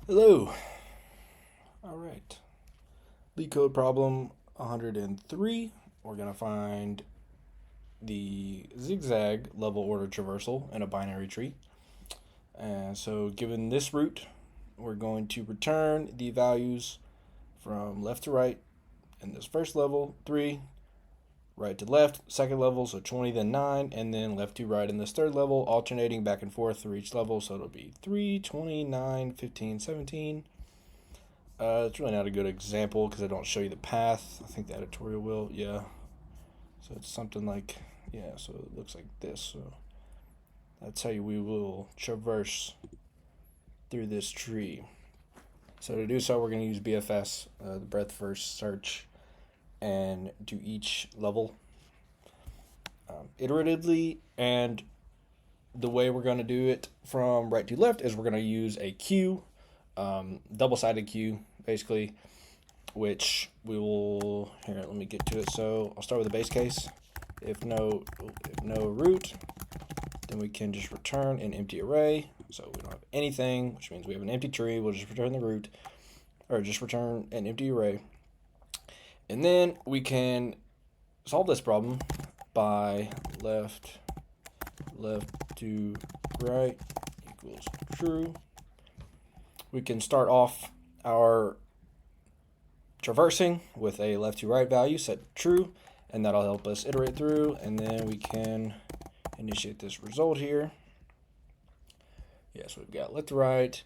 Hello. All right. LeetCode problem 103. We're going to find the zigzag level order traversal in a binary tree. And so given this root, we're going to return the values from left to right in this first level, 3, right to left, second level, so 20, then 9, and then left to right in this third level, alternating back and forth through each level, so it'll be 3, 20, 9, 15, 17. It's really not a good example because I don't show you the path. I think the editorial will, yeah. So it's something like, yeah, so it looks like this. So that's how we will traverse through this tree. So to do so, we're going to use BFS, the breadth first search, and do each level iteratively. And the way we're going to do it from right to left is we're going to use a queue, double-sided queue, basically, which we will, here, let me get to it. So I'll start with the base case. If no root, then we can just return an empty array. So we don't have anything, which means we have an empty tree. We'll just return the root, or just return an empty array. And then we can solve this problem by left to right equals true. We can start off our traversing with a left to right value set true, and that'll help us iterate through, and then we can initiate this result here. Yes, we've got left to right,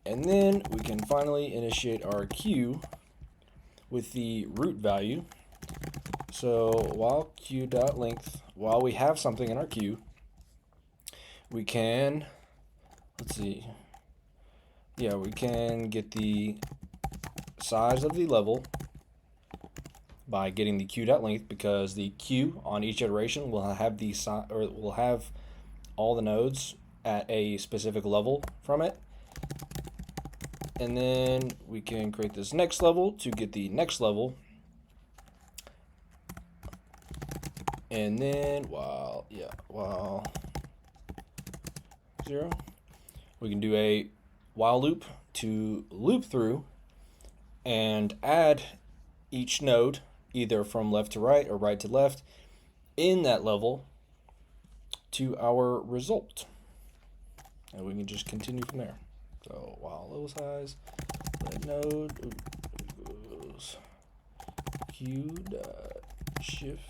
and then we can finally initiate our queue with the root value. So while queue.length, while we have something in our queue, we can, we can get the size of the level by getting the queue.length, because the queue on each iteration will have the will have all the nodes at a specific level from it. And then we can create this next level to get the next level. And then while 0, we can do a while loop to loop through and add each node either from left to right or right to left in that level to our result. And we can just continue from there. So while level size, let node equals q.shift.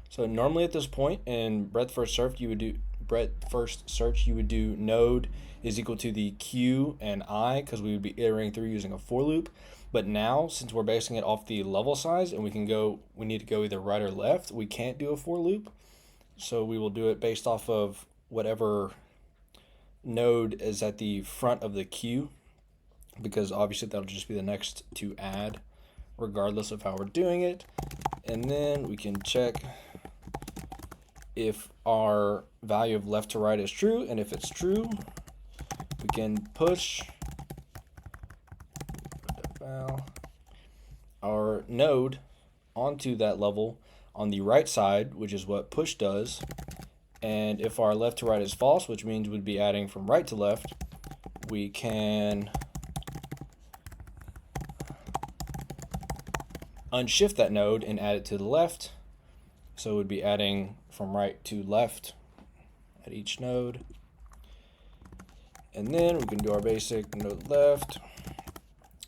So normally at this point in breadth first search, you would do node is equal to the q and I, because we would be iterating through using a for loop. But now, since we're basing it off the level size and we need to go either right or left, we can't do a for loop. So we will do it based off of whatever node is at the front of the queue, because obviously that'll just be the next to add regardless of how we're doing it. And then we can check if our value of left to right is true, and if it's true, we can push our node onto that level on the right side, which is what push does. And if our left to right is false, which means we'd be adding from right to left, we can unshift that node and add it to the left. So we'd be adding from right to left at each node. And then we can do our basic node left.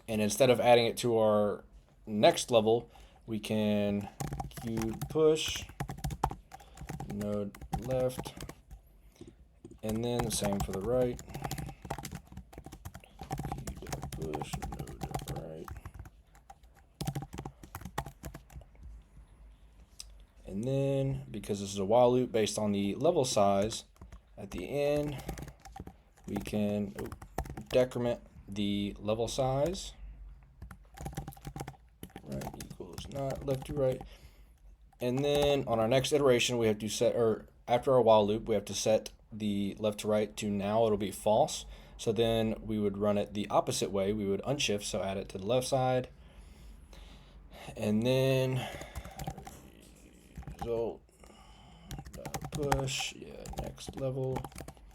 And instead of adding it to our next level, we can queue push node left, and then the same for the right. Push node right. And then, because this is a while loop based on the level size, at the end we can decrement the level size. Right equals not left to right. And then on our next iteration, we have to set, or after our while loop, we have to set the left to right to now it'll be false. So then we would run it the opposite way. We would unshift, so add it to the left side. And then result push, next level.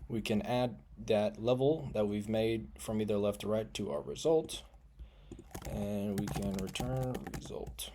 We can add that level that we've made from either left to right to our result, and we can return result.